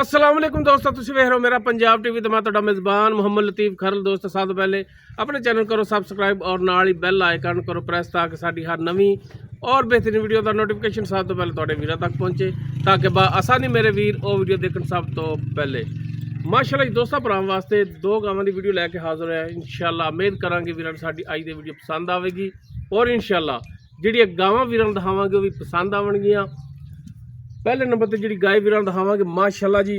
अस्सलाम वालेकुम दोस्तों, तुसीं वेख रहे हो मेरा पंजाब टीवी। तो मैं तुहाडा मेज़बान मुहम्मद लतीफ़ खरल। दोस्तों सब तो पहले अपने चैनल करो सबसक्राइब और नाल ही बैल आइकन करो प्रेस ताकि साडी हर नवीं और बेहतरीन वीडियो का नोटिफिकेशन सब तो पहले तुहाडे वीरां तक पहुँचे, ताकि आसानी मेरे वीर वो वीडियो देखण सब तो पहले। माशाअल्लाह जी दोस्तों, भरावां वास्ते दो गावां दी वीडियो लैके हाज़र है। इंशाअल्लाह उम्मीद करांगे वीरां साडी अज दी वीडियो पसंद आवेगी और इंशाअल्लाह जिहड़ियां गावां वीरां नूं दिखावांगे वो भी पसंद आवणगीਆਂ। पहले नंबर पर जी गाय वीरां दिखावांगे माशाअल्लाह जी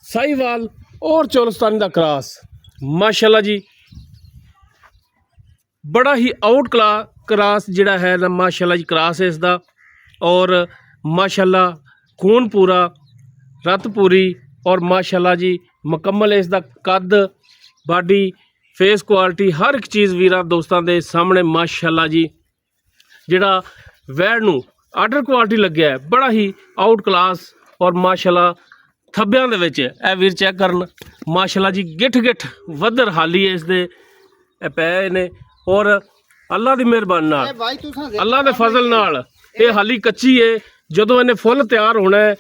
साहिवाल और चोलस्तानी का क्रॉस। माशाअल्लाह जी बड़ा ही आउट क्रॉस जिहड़ा है ना, माशाअल्लाह जी क्रॉस है इसका। और माशाअल्लाह खून पूरा, रत पूरी और माशाअल्लाह जी मुकम्मल है इसका कद, बाडी, फेस क्वालिटी हर एक चीज़ वीरां दोस्तों के सामने माशाअल्लाह जी जिहड़ा वैड़ नूं आर्डर क्वालिटी लग्या है, बड़ा ही आउट क्लास। और माशाअल्लाह थब्बियां दे विच ए वीर चेक करन माशाअल्लाह जी गिठ गिठ वधर हाली है इसदे पै ने। और अल्लाह दी मेहरबानी नाल, अल्लाह दे फजल नाल ये हाली कच्ची है। जदों इन्हें फुल तैयार होना है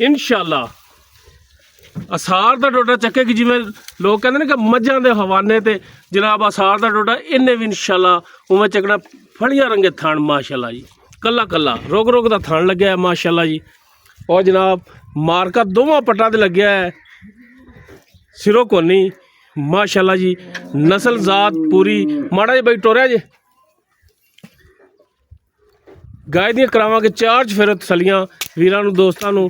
इंशाअल्लाह असार का डोडा चक्केगी, जिवें लोग कहते हैं कि मझां दे हवाने ते जनाब असार का डोडा इन्हें भी इंशाअल्लाह उवें चकना। फड़िया रंगे थान माशाअल्लाह जी, कला कला रोग रोग का थान लग्या है माशाअल्लाह जी। और जनाब मारका दोवां पट्टां ते लग्या है, सिरों कोनी माशाअल्लाह जी। नस्ल जात पूरी। माड़ा जी बई टोरिया जे गाय दियां करावांगे चार्ज फिर तसलियां वीरां नूं दोस्तां नूं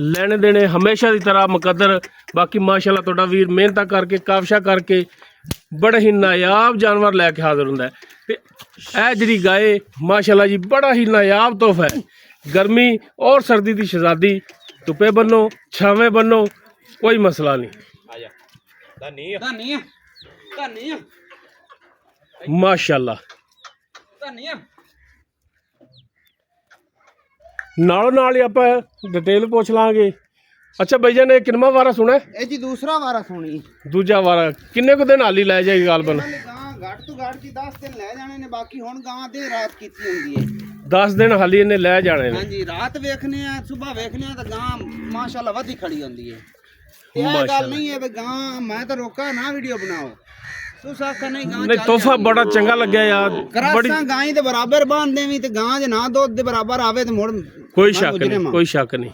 लेने देने हमेशा की तरह मुकद्दर। बाकी माशाअल्लाह तुहाडा वीर मेहनत करके काबशा करके बड़ा ही नायाब जानवर लैके हाजिर हुंदा है। ते ऐ जिहड़ी गाय माशाअल्लाह जी बड़ा ही नायाब तोहफा है। गर्मी और सर्दी की शहजादी, धुप्पे बनो छावें बनो कोई मसला नहीं। माशाअल्लाह नालों नाल ही आपां डिटेल पूछ लांगे। अच्छा भैया ने किन्ना वारा सुना है जी? दूसरा वारा सुनी। दूजा वारा किन्ने को दिन हाली लै जाएगी गालबन? घट तो घट की 10 दिन लै जाने ने, बाकी हुण गां दे रात कीती हुंदी है। 10 दिन हाली इन्हें लै जाने ने। हां जी, रात वेखने आ सुबह वेखने आ तो गां माशाअल्लाह वधी खड़ी हुंदी है। ये गल नहीं है भी गां मैं तो रोका ना वीडियो बनाओ, तुस आखा नहीं गां नहीं तोहफा बड़ा चंगा लग्या यार। बड़ी गां दे बराबर बांध देवी ते गां जे ना दुध दे बराबर आवे ते मुड़ कोई शक नहीं, कोई शक नहीं।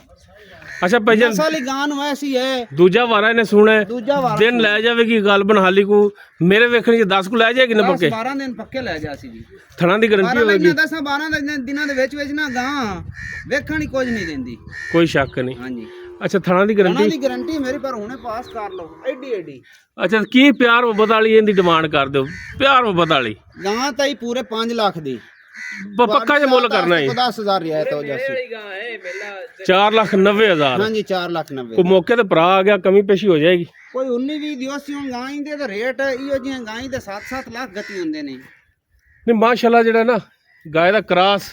अच्छा भैया साली गां नु ऐसी है। दूजा वारा इन्हें सुना है दूजा वारा दिन लै जाएगी गालबन हाली को मेरे वेखने च 10 को लै जाएगी ना पक्के? 12 दिन पक्के लै जा सी जी। थणा दी गारंटी होगी? 10-12 दिनां दे विच विच ना गां वेखण ही कुछ नहीं देंदी। कोई शक नहीं। हां जी। अच्छा थणा दी गारंटी मेरी पर हुणे पास कर लो एडी एडी। अच्छा की प्यार मुहब्बत वाली इहदी डिमांड कर दो? प्यार मुहब्बत वाली गां ताई पूरे 5 लाख दी पक्का जो मुल करना है। 10,000 रियायत हो जासी। 4,90,000। हां जी 4,90,000। को मौके ते भरा आ गया कमी पेशी हो जाएगी। कोई 19-20 दिवस हुण गां दे ते रेट इहो जिहां गां दे 7-7 लाख गति हुंदे ने। नहीं माशाअल्लाह जेड़ा ना गाय दा क्रॉस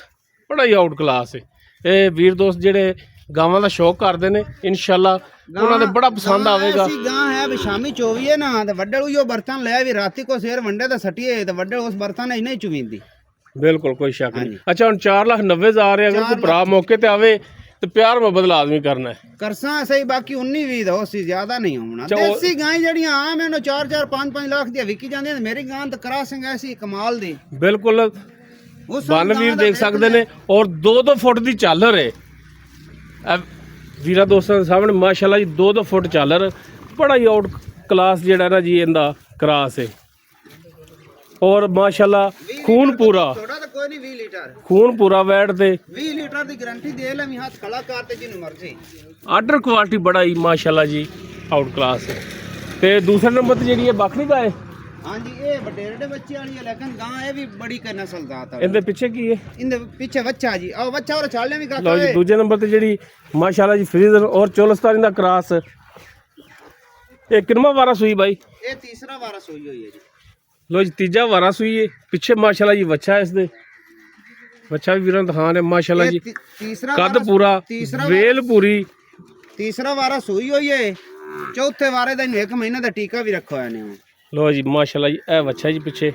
बड़ा ही आउट क्लास है। ये वीर दोस्त जेड़े गावां दा शौक करदे ने इंशाअल्लाह उन्हां दे बड़ा पसंद आवेगा। ऐसी गां है भी शामी चोवीए ना ते वड्डल उयो बर्तन ले भी राती को शेर वंडे ते सटिए ते वड्डल उस बर्तन ने नहीं चुवींदी। बिल्कुल कोई शक नहीं। अच्छा हुण 4,90,000 है, अगर कोई भरा मौके ते आवे तो प्यार मुहब्बत लाजमी करना है। करसा सही, बाकी 19-20 दा होसी ज्यादा नहीं होना। देसी गां जड़ियां आम है 4-4 5-5 लाख दी विकी जांदी है। मेरी गां तो क्रॉसिंग ऐसी कमाल दी। बिल्कुल बन वीर देख सकते ने और 2-2 फुट दी चालर है वीरा दोस्तों के सामने माशाअल्लाह जी। 2-2 फुट चालर बड़ा ही आउट क्लास जेड़ा ना जी इंदा क्रॉस है। और माशाअल्लाह खून पूरा, कोई नहीं 20 लीटर खून पूरा वैट ते 20 लीटर दी गारंटी दे ले मी हाथ खड़ा करते जिन्नू मर्जी। आर्डर क्वालिटी बड़ा ही माशाअल्लाह जी आउट क्लास है। ते दूसरे नंबर ते जेडी है बकरी गाय। हां जी ये बडेरे बच्चे वाली है, लेकिन गां ये भी बड़ी का नस्ल जात है। इनदे पीछे की है? इनदे पीछे बच्चा जी और बच्चा और छालने भी लो जी। दूसरे नंबर ते जेडी माशाअल्लाह जी फ्रीजर और चोलस्तानी दा क्रॉस। ये किन्ना वारा सुई भाई? ये तीसरा वारा सुई हुई है जी। लो जी तीजा वारा सुई है। पीछे माशाअल्लाह जी बच्चा है इसदे, बच्चा भी वीरां दिखाने माशाअल्लाह जी। तीसरा कद पूरा, वेल पूरी। तीसरा वारा सुई हुई है। चौथे वारे दा 1 महीना दा टीका भी रखा है ने। लो जी माशाअल्लाह जी ए बच्चा जी पीछे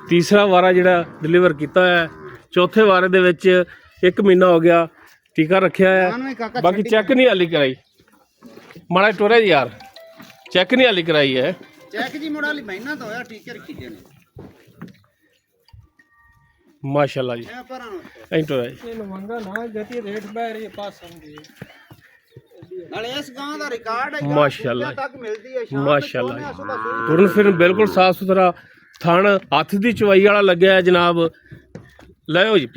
तीसरा वारा जिहड़ा डिलीवर किया है। चौथे वारे दे विच 1 महीना हो गया। ਟੀਕਾ ਰੱਖਿਆ ਗਾਂ ਆ ਨੂੰ ਹੀ ਕਾਕਾ ਬਾਕੀ ਚੈੱਕ ਨਹੀਂ ਹਾਲੀ ਕਰਾਈ ਮਾੜਾ ਟੋਰੇ ਜੀ ਯਾਰ ਚੈੱਕ ਨਹੀਂ ਹਾਲੀ ਕਰਾਈ ਹੈ ਚੈੱਕ ਜੀ ਮੁੜਾ ਲਈ ਮਹੀਨਾ ਤਾਂ ਹੋਇਆ ਟੀਕੇ ਰੱਖੀ ਦੇ ਨੇ ਮਾਸ਼ਾਅੱਲਾ ਜੀ ਇਹ ਪਰਾਂ ਨੂੰ ਐਂ ਟੋਰਾ ਜੀ ਇਹ ਮੰਗਾ ਨਾ ਗਤੀ ਰੇਟ ਬਹਿ ਰਹੀ ਪਾਸ ਸਮਝੀ ਨਾਲੇ ਇਸ ਗਾਂ ਦਾ ਰਿਕਾਰਡ ਹੈ ਮਾਸ਼ਾਅੱਲਾ ਤੱਕ ਮਿਲਦੀ ਹੈ ਸ਼ਾਮ ਮਾਸ਼ਾਅੱਲਾ ਨੂੰ ਜੀ। ਸੁਬਹ ਸੂਰਜ ਤੁਰਨ ਫਿਰਨ ਬਿਲਕੁਲ ਸਾਫ ਸੁਥਰਾ ਥਣ ਹੱਥ ਦੀ ਚਵਾਈ ਵਾਲਾ ਲੱਗਿਆ ਹੈ ਜਨਾਬ ਲਿਓ ਜੀ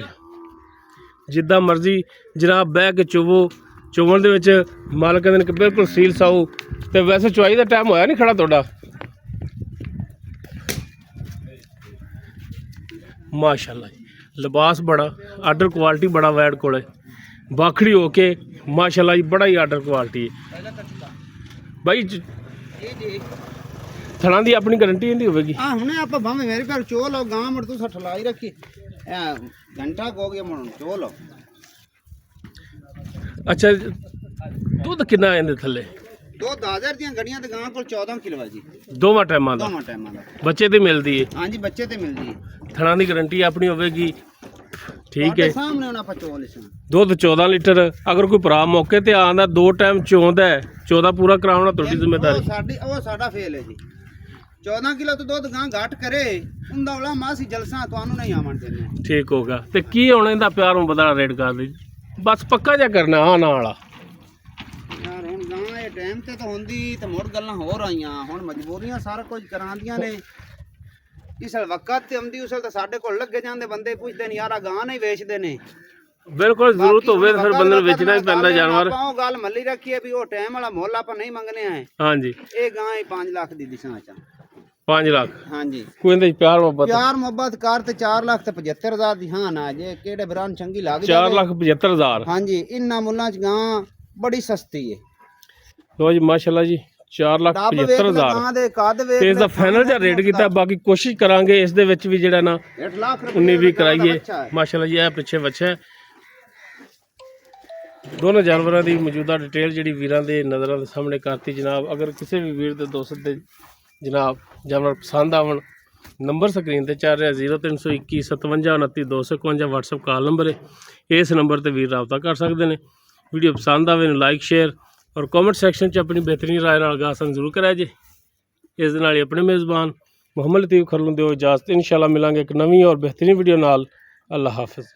ਜਿੱਦਾਂ ਮਰਜ਼ੀ ਜਨਾਬ ਬਹਿ ਕੇ ਚੁਵਣ ਦੇ ਵਿੱਚ ਮਾਲਕ ਕਹਿੰਦੇ ਨੇ ਕਿ ਬਿਲਕੁਲ ਸੀਲ ਸਾਊ ਤੇ ਵੈਸੇ ਚਵਾਈ ਦਾ ਟਾਈਮ ਹੋਇਆ ਨਹੀਂ ਖੜਾ ਤੁਹਾਡਾ ਮਾਸ਼ਾਅੱਲਾ ਜੀ ਲਿਬਾਸ ਬੜਾ ਆਰਡਰ ਕੁਆਲਿਟੀ ਬੜਾ ਵੈਡ ਕੋਲੇ ਬਾਖੜੀ ਹੋ ਕੇ ਮਾਸ਼ਾਅੱਲਾ ਜੀ ਬੜਾ ਹੀ ਆਰਡਰ ਕੁਆਲਿਟੀ ਹੈ ਬਾਈ ਇਹ ਜੀ ਥਣਾਂ ਦੀ ਆਪਣੀ ਗਾਰੰਟੀ ਇਹਦੀ ਹੋਵੇਗੀ ਆ ਹੁਣੇ ਆਪਾਂ ਭਾਵੇਂ ਮੇਰੇ ਘਰ ਚੋ ਲਓ ਗਾਂ ਮੜ ਤੂੰ 60 ਲਾਈ ਰੱਖੀ ਘੰਟਾ ਹੋ ਗਿਆ ਮਣ ਚੋ ਲਓ ਅੱਛਾ ਦੁੱਧ ਕਿੰਨਾ ਇਹਦੇ ਥੱਲੇ ਦੋ 10000 ਦੀਆਂ ਗੜੀਆਂ ਤੇ ਗਾਂ ਕੋਲ 14 ਕਿਲੋ ਹੈ ਜੀ ਦੋਵਾਂ ਟਾਈਮਾਂ ਦਾ ਦੋਵਾਂ ਟਾਈਮਾਂ ਦਾ ਬੱਚੇ ਤੇ ਮਿਲਦੀ ਹੈ ਹਾਂਜੀ ਬੱਚੇ ਤੇ ਮਿਲਦੀ ਹੈ ਥਣਾਂ ਦੀ ਗਾਰੰਟੀ ਆਪਣੀ ਹੋਵੇਗੀ ਠੀਕ ਤੁਹਾਡੇ ਹੈ ਸਾਹਮਣੇ ਹੁਣ ਆਪਾਂ ਚੋ ਲਿਸਾਂ ਦੁੱਧ 14 ਲੀਟਰ ਅਗਰ ਕੋਈ ਭਰਾ ਮੌਕੇ ਤੇ ਆਂਦਾ ਦੋ ਟਾਈਮ ਚੋਂਦਾ ਹੈ 14 ਪੂਰਾ ਕਰਾਉਣਾ ਤੁਹਾਡੀ ਜ਼ਿੰਮੇਵਾਰੀ ਉਹ ਸਾਡਾ ਫੇਲ ਹੈ ਜੀ 14 ਕਿਲੋ ਤੋਂ ਦੁੱਧ ਗਾਂ ਘੱਟ ਕਰੇ ਉਹਦਾ ਉਹਲਾ ਮਾਸੀ ਜਲਸਾ ਤੁਹਾਨੂੰ ਨਹੀਂ ਆਵਣ ਦੇਣੇ ਠੀਕ ਹੋਗਾ ਤੇ ਕੀ ਹੁਣ ਇਹਦਾ ਪਿਆਰ ਨੂੰ ਬਦਲਾ ਰੇਟ ਕਰ ਦੇ ਬਸ ਪੱਕਾ ਜਿਹਾ ਕਰਨਾ ਹਾਂ ਨਾਲ ਵਾਲਾ ਯਾਰ ਹੁਣ ਗਾਂ ਇਹ ਟਾਈਮ ਤੇ ਤਾਂ ਹੁੰਦੀ ਤੇ ਮੁੜ ਗੱਲਾਂ ਹੋਰ ਆਈਆਂ ਹੁਣ ਮਜਬੂਰੀਆਂ ਸਾਰਾ ਕੁਝ ਕਰਾਉਂਦੀਆਂ ਨੇ ਇਸ ਵਕਤ ਤੇ ਆਉਂਦੀ ਉਸ ਤਾਂ ਸਾਡੇ ਕੋਲ ਲੱਗੇ ਜਾਂਦੇ ਬੰਦੇ ਪੁੱਛਦੇ ਨੇ ਯਾਰ ਆ ਗਾਂ ਨਹੀਂ ਵੇਚਦੇ ਨੇ ਬਿਲਕੁਲ ਜ਼ਰੂਤ ਹੋਵੇ ਤਾਂ ਫਿਰ ਬੰਦੇ ਨੂੰ ਵੇਚਣਾ ਹੀ ਪੈਂਦਾ ਜਾਨਵਰ ਆਪਾਂ ਉਹ ਗੱਲ ਮੱਲੀ ਰੱਖੀਏ ਵੀ ਉਹ ਟਾਈਮ ਵਾਲਾ ਮੁੱਲ ਆਪਾਂ ਨਹੀਂ ਮੰਗਨੇ ਆ ਹਾਂਜੀ ਇਹ ਗਾਂ ਹੀ 5 ਲੱਖ ਦੀ ਦਿਸ਼ਾ ਚ 5 ਲੱਖ ਹਾਂਜੀ ਕੋਈ ਇਹਦੇ 'ਚ ਪਿਆਰ ਮੁਹੱਬਤ ਪਿਆਰ ਮੁਹੱਬਤ ਕਰ ਤੇ 4 ਲੱਖ ਤੇ 75000 ਦੀ ਹਾਂ ਨਾ ਜੇ ਕਿਹੜੇ ਬਰਾਂ ਚੰਗੀ ਲੱਗ 4,75,000 ਹਾਂਜੀ ਇੰਨਾ ਮੁੱਲਾਂ ਚ ਗਾਂ ਬੜੀ ਸਸਤੀ ਹੈ ਲੋ ਜੀ ਮਾਸ਼ਾਅੱਲਾ ਜੀ 4,75,000 ਗਾਂ ਦੇ ਕੱਦ ਵੇਖ ਤੇ ਇਸ ਦਾ ਫਾਈਨਲ ਜਿਹਾ ਰੇਟ ਕੀਤਾ ਬਾਕੀ ਕੋਸ਼ਿਸ਼ ਕਰਾਂਗੇ ਇਸ ਦੇ ਵਿੱਚ ਵੀ ਜਿਹੜਾ ਨਾ 1 ਲੱਖ 19-20 ਕਰਾਈਏ ਮਾਸ਼ਾਅੱਲਾ ਜੀ ਇਹ ਪਿੱਛੇ ਬੱਚਾ ਹੈ ਦੋਨੋਂ ਜਾਨਵਰਾਂ ਦੀ ਮੌਜੂਦਾ ਡਿਟੇਲ ਜਿਹੜੀ ਵੀਰਾਂ ਦੇ ਨਜ਼ਰਾਂ ਦੇ ਸਾਹਮਣੇ ਕਰਤੀ ਜਨਾਬ ਅਗਰ ਕਿਸੇ ਵੀ ਵੀਰ ਦੇ ਦੋਸਤ ਦੇ ਜਨਾਬ ਜਾਨਵਰ ਪਸੰਦ ਆਵਣ ਨੰਬਰ ਸਕਰੀਨ ਤੇ ਚੱਲ ਰਿਹਾ 0321 57 29 251 WhatsApp ਕਾਲ ਨੰਬਰ ਹੈ ਇਸ ਨੰਬਰ ਤੇ ਵੀਰ ਰਾਬਤਾ ਕਰ ਸਕਦੇ ਨੇ ਵੀਡੀਓ ਪਸੰਦ ਆਵੇ ਨੂੰ ਲਾਈਕ ਸ਼ੇਅਰ ਔਰ ਕਮੈਂਟ ਸੈਕਸ਼ਨ 'ਚ ਆਪਣੀ ਬਿਹਤਰੀਨ ਰਾਏ ਨਾਲ ਗਾਸਨ ਜ਼ਰੂਰ ਕਰਿਆ ਜੇ ਇਸ ਦੇ ਨਾਲ ਹੀ ਆਪਣੇ ਮੇਜ਼ਬਾਨ ਮੁਹੰਮਦ ਲਤੀਫ ਖਰਲੂ ਦਿਓ ਇਜਾਜ਼ਤ ਇਨਸ਼ਾਅੱਲਾ ਮਿਲਾਂਗੇ ਇੱਕ ਨਵੀਂ ਔਰ ਬਿਹਤਰੀਨ ਵੀਡੀਓ ਨਾਲ ਅੱਲਾ ਹਾਫਿਜ਼